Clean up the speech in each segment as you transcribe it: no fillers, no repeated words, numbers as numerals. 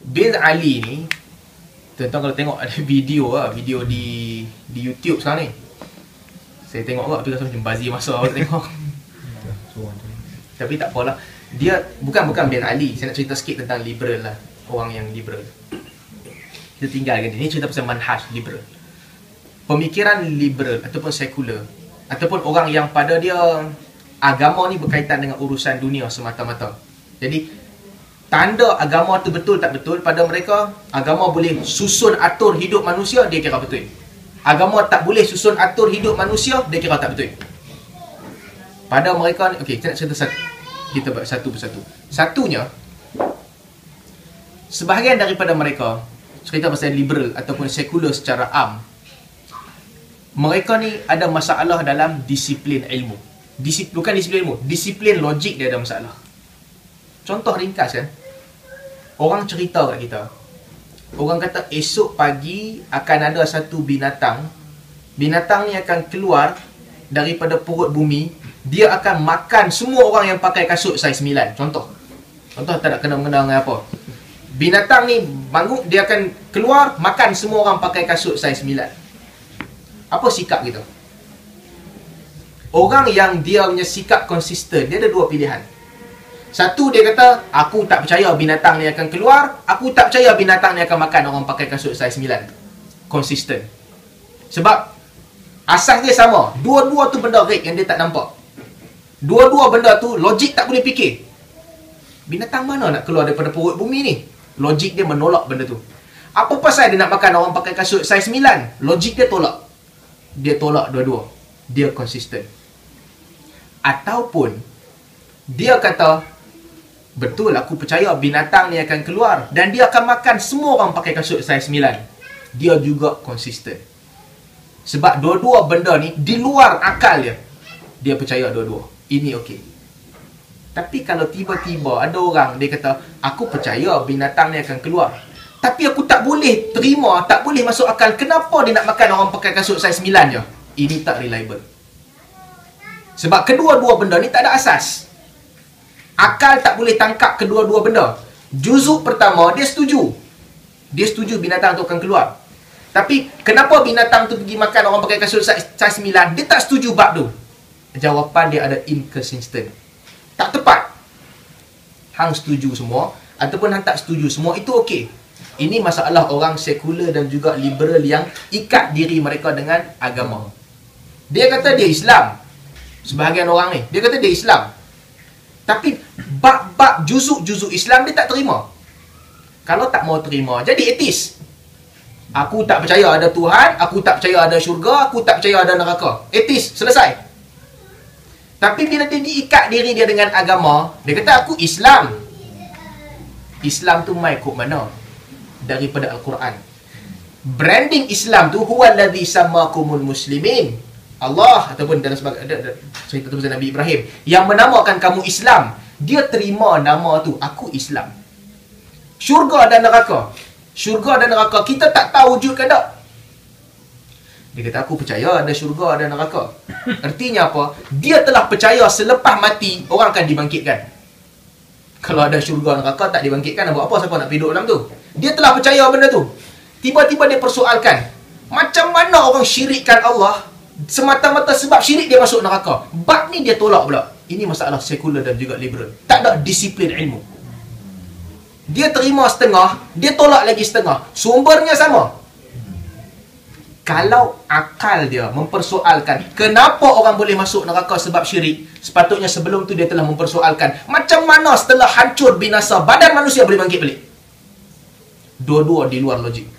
bin Ali ni, tuan-tuan kalau tengok ada video di YouTube sekarang ni. Saya tengok juga, tapi rasa macam bazir masa awak tengok. Tapi tak apalah. Dia bukan bin Ali. Saya nak cerita sikit tentang liberal lah. Orang yang liberal. Kita tinggalkan dia. Ini cerita pasal manhaj liberal. Pemikiran liberal ataupun sekular, ataupun orang yang pada dia agama ni berkaitan dengan urusan dunia semata-mata. Jadi tanda agama tu betul tak betul, pada mereka agama boleh susun atur hidup manusia, dia kira betul. Agama tak boleh susun atur hidup manusia, dia kira tak betul. Pada mereka ni, okey, kita nak cerita kita buat satu persatu. Satunya, sebahagian daripada mereka cerita pasal liberal ataupun sekular secara am. Mereka ni ada masalah dalam disiplin ilmu. Bukan disiplin ilmu, disiplin logik dia ada masalah. Contoh ringkas kan. Orang cerita kat kita. Orang kata esok pagi akan ada satu binatang. Binatang ni akan keluar daripada perut bumi. Dia akan makan semua orang yang pakai kasut saiz 9. Contoh tak nak kena-mengena dengan apa. Binatang ni bangun, dia akan keluar makan semua orang pakai kasut saiz 9. Apa sikap kita? Orang yang dia punya sikap konsisten, dia ada dua pilihan. Satu, dia kata, aku tak percaya binatang ni akan keluar, aku tak percaya binatang ni akan makan orang pakai kasut saiz 9. Konsisten. Sebab asas dia sama. Dua-dua tu benda rig yang dia tak nampak. Dua-dua benda tu logik tak boleh fikir. Binatang mana nak keluar daripada perut bumi ni? Logik dia menolak benda tu. Apa pasal dia nak makan orang pakai kasut saiz 9? Logik dia tolak. Dia tolak dua-dua. Dia konsisten. Ataupun dia kata, betul, aku percaya binatang ni akan keluar dan dia akan makan semua orang pakai kasut saiz 9. Dia juga konsisten. Sebab dua-dua benda ni di luar akal dia. Dia percaya dua-dua. Ini okey. Tapi kalau tiba-tiba ada orang dia kata, aku percaya binatang ni akan keluar, tapi aku tak boleh terima, tak boleh masuk akal, kenapa dia nak makan orang pakai kasut saiz 9 je? Ini tak reliable. Sebab kedua-dua benda ni tak ada asas. Akal tak boleh tangkap kedua-dua benda. Juzuk pertama, dia setuju. Dia setuju binatang tu akan keluar. Tapi kenapa binatang tu pergi makan orang pakai kasut saiz 9? Dia tak setuju bab tu. Jawapan dia ada inconsistent. Tak tepat. Hang setuju semua ataupun hang tak setuju semua, itu okey. Ini masalah orang sekular dan juga liberal yang ikat diri mereka dengan agama. Dia kata dia Islam. Sebahagian orang ni, dia kata dia Islam. Tapi bab-bab juzuk-juzuk Islam dia tak terima. Kalau tak mau terima, jadi etis. Aku tak percaya ada Tuhan, aku tak percaya ada syurga, aku tak percaya ada neraka. Etis, selesai. Tapi bila dia diikat diri dia dengan agama, dia kata aku Islam. Islam tu mai kod mana? Daripada Al-Quran. Branding Islam tu huwallazi samakumul muslimin. Allah ataupun dalam sebagai cerita tu pasal Nabi Ibrahim yang menamakan kamu Islam. Dia terima nama tu, aku Islam. Syurga dan neraka. Syurga dan neraka kita tak tahu wujud ke tak? Dia kata aku percaya ada syurga dan neraka. Artinya apa? Dia telah percaya selepas mati orang akan dibangkitkan. Kalau ada syurga neraka tak dibangkitkan, buat apa siapa nak hidup dalam tu? Dia telah percaya benda tu. Tiba-tiba dia persoalkan, macam mana orang syirikkan Allah semata-mata sebab syirik dia masuk neraka? Bab ni dia tolak pula. Ini masalah sekular dan juga liberal. Tak ada disiplin ilmu. Dia terima setengah, dia tolak lagi setengah. Sumbernya sama. Kalau akal dia mempersoalkan kenapa orang boleh masuk neraka sebab syirik, sepatutnya sebelum tu dia telah mempersoalkan macam mana setelah hancur binasa badan manusia boleh bangkit balik. Dua-dua di luar logik.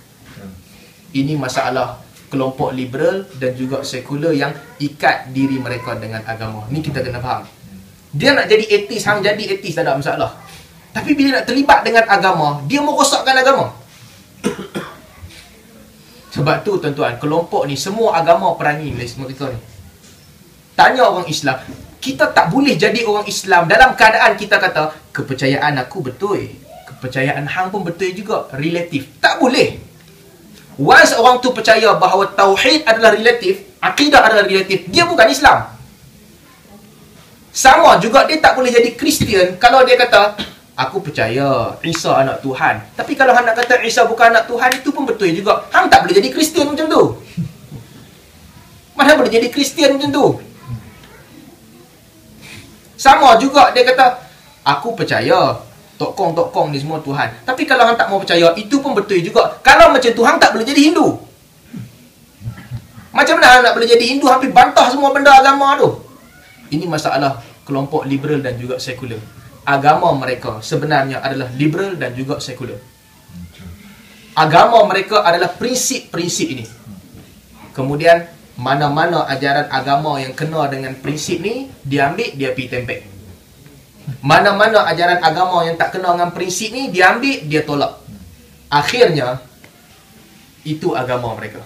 Ini masalah kelompok liberal dan juga sekular yang ikat diri mereka dengan agama. Ni kita kena faham. Dia nak jadi etis, hang jadi etis tak ada masalah. Tapi bila nak terlibat dengan agama, dia merosakkan agama. Sebab tu tuan-tuan, kelompok ni semua agama perangi mereka ni. Tanya orang Islam, kita tak boleh jadi orang Islam dalam keadaan kita kata kepercayaan aku betul, kepercayaan hang pun betul juga, relatif. Tak boleh. Once orang tu percaya bahawa tauhid adalah relatif, akidah adalah relatif, dia bukan Islam. Sama juga dia tak boleh jadi Kristian kalau dia kata aku percaya Isa anak Tuhan. Tapi kalau hang nak kata Isa bukan anak Tuhan, itu pun betul juga. Hang tak boleh jadi Kristian macam tu. Mana boleh jadi Kristian macam tu? Sama juga dia kata, aku percaya tokong-tokong ni semua Tuhan. Tapi kalau hang tak mau percaya, itu pun betul juga. Kalau macam tu, hang tak boleh jadi Hindu. Macam mana hang nak boleh jadi Hindu, hampir bantah semua benda agama tu? Ini masalah kelompok liberal dan juga sekular. Agama mereka sebenarnya adalah liberal dan juga sekular. Agama mereka adalah prinsip-prinsip ini. Kemudian mana-mana ajaran agama yang kena dengan prinsip ni, dia ambil, dia pergi tempel. Mana-mana ajaran agama yang tak kena dengan prinsip ni, dia ambil, dia tolak. Akhirnya, itu agama mereka.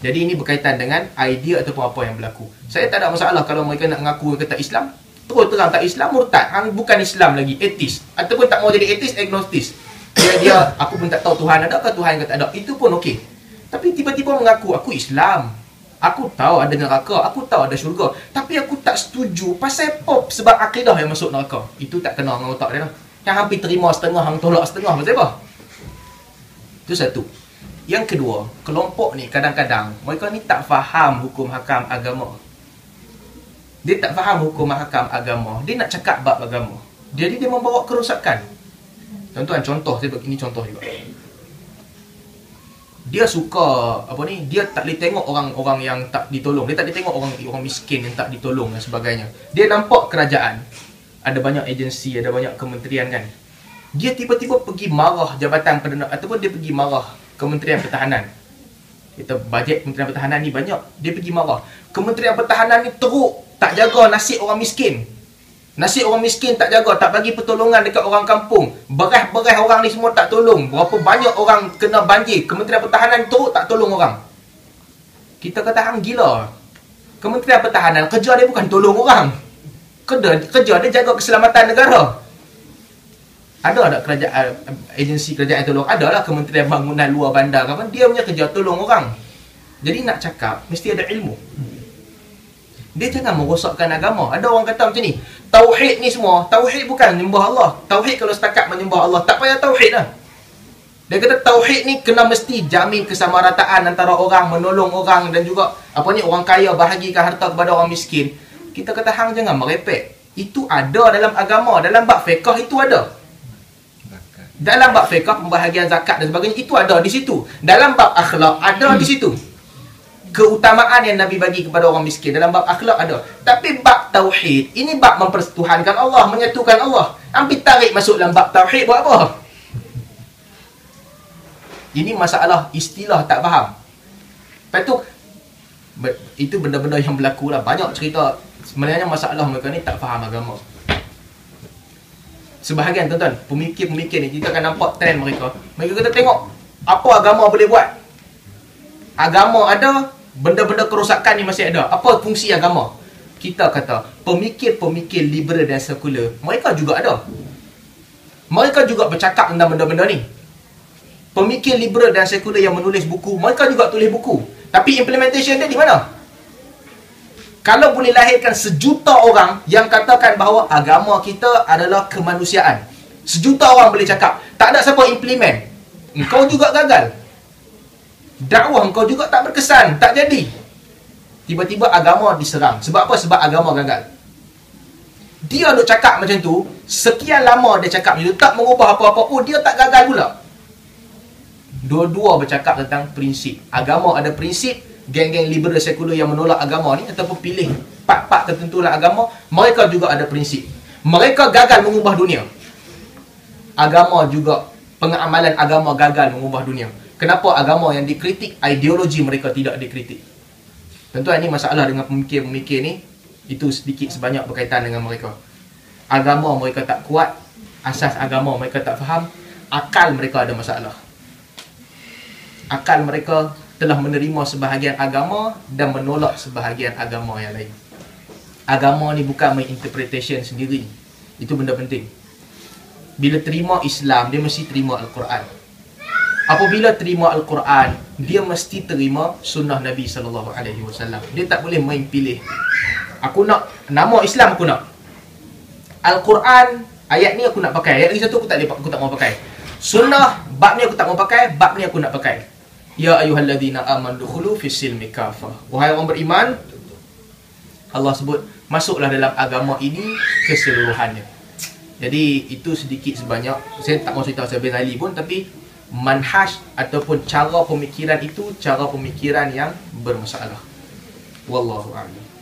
Jadi ini berkaitan dengan idea ataupun apa yang berlaku. Saya tak ada masalah kalau mereka nak mengaku kata Islam. Terus terang tak Islam, murtad. Hang bukan Islam lagi, atheist. Ataupun tak mau jadi atheist, agnostis. Dia aku pun tak tahu Tuhan ada ke Tuhan ke tak ada. Itu pun okey. Tapi tiba-tiba mengaku, aku Islam. Aku tahu ada neraka, aku tahu ada syurga. Tapi aku tak setuju pasal pop sebab akidah yang masuk neraka. Itu tak kena dengan otak dia lah. Yang hampir terima setengah, hang tolak setengah. Pasal apa? Itu satu. Yang kedua, kelompok ni kadang-kadang mereka ni tak faham hukum hakam agama. Dia tak faham hukum hakam agama. Dia nak cakap bab agama. Jadi dia membawa kerosakan. Tuan-tuan, contoh saya bagi ini contoh juga. Dia suka apa ni, dia tak boleh tengok orang-orang yang tak ditolong. Dia tak boleh tengok orang miskin yang tak ditolong dan sebagainya. Dia nampak kerajaan ada banyak agensi, ada banyak kementerian kan. Dia tiba-tiba pergi marah Jabatan Perdana ataupun dia pergi marah Kementerian Pertahanan. Kita bajet Kementerian Pertahanan ni banyak, dia pergi marah. Kementerian Pertahanan ni teruk, tak jaga nasib orang miskin. Nasib orang miskin tak jaga, tak bagi pertolongan dekat orang kampung. Beras-beras orang ni semua tak tolong. Berapa banyak orang kena banjir. Kementerian Pertahanan teruk tak tolong orang. Kita kata hang gila. Kementerian Pertahanan kerja dia bukan tolong orang. Kerja dia jaga keselamatan negara. Ada tak kerajaan, agensi kerajaan tolong? Adalah Kementerian Bangunan Luar Bandar kan? Dia punya kerja tolong orang. Jadi nak cakap mesti ada ilmu. Dia jangan merosakkan agama. Ada orang kata macam ni, tauhid ni semua, tauhid bukan menyembah Allah. Tauhid kalau setakat menyembah Allah, tak payah tauhid lah. Dia kata tauhid ni kena mesti jamin kesamarataan antara orang, menolong orang dan juga apa ni, orang kaya bahagikan harta kepada orang miskin. Kita kata hang jangan merepek. Itu ada dalam agama, dalam bab fiqh itu ada. Dalam bab fiqh pembahagian zakat dan sebagainya itu ada di situ. Dalam bab akhlak ada di situ. Keutamaan yang Nabi bagi kepada orang miskin dalam bab akhlak ada. Tapi bab tauhid, ini bab mempertuhankan Allah, menyatukan Allah. Ambil tarik masuk dalam bab tauhid buat apa? Ini masalah istilah tak faham. Lepas tu, itu benda-benda yang berlaku lah. Banyak cerita, sebenarnya masalah mereka ni tak faham agama. Sebahagian tuan-tuan, pemikir-pemikir ni, kita akan nampak trend mereka. Mereka kata tengok, apa agama boleh buat? Agama ada, benda-benda kerosakan ni masih ada. Apa fungsi agama? Kita kata, pemikir-pemikir liberal dan sekular, mereka juga ada. Mereka juga bercakap tentang benda-benda ni. Pemikir liberal dan sekular yang menulis buku, mereka juga tulis buku. Tapi implementation dia di mana? Kalau boleh lahirkan sejuta orang yang katakan bahawa agama kita adalah kemanusiaan, sejuta orang boleh cakap, tak ada siapa implement, engkau juga gagal. Dakwah engkau juga tak berkesan, tak jadi. Tiba-tiba agama diserang. Sebab apa? Sebab agama gagal. Dia duk cakap macam tu, sekian lama dia cakap macam tu, tak mengubah apa-apa pun, dia tak gagal pula. Dua-dua bercakap tentang prinsip. Agama ada prinsip. Geng-geng liberal sekular yang menolak agama ni ataupun pilih part-part tertentu dalam agama, mereka juga ada prinsip. Mereka gagal mengubah dunia. Agama juga, pengamalan agama gagal mengubah dunia. Kenapa agama yang dikritik, ideologi mereka tidak dikritik? Tentu ini masalah dengan pemikir-pemikir ni. Itu sedikit sebanyak berkaitan dengan mereka. Agama mereka tak kuat, asas agama mereka tak faham, akal mereka ada masalah. Akal mereka telah menerima sebahagian agama dan menolak sebahagian agama yang lain. Agama ni bukan main interpretation sendiri. Itu benda penting. Bila terima Islam, dia mesti terima Al-Quran. Apabila terima Al-Quran, dia mesti terima sunnah Nabi SAW. Dia tak boleh main pilih. Aku nak nama Islam, aku nak. Al-Quran Ayat ni aku nak pakai, ayat lagi satu aku tak mau pakai. Sunnah, bab ni aku tak mau pakai, bab ni aku nak pakai. Ya ayyuhalladzina amanu dukhulu fis silmi kafah. Wahai orang beriman, Allah sebut, masuklah dalam agama ini keseluruhannya. Jadi itu sedikit sebanyak, saya tak mau cerita pasal bin Ali pun, tapi manhaj ataupun cara pemikiran itu cara pemikiran yang bermasalah. Wallahu a'lam.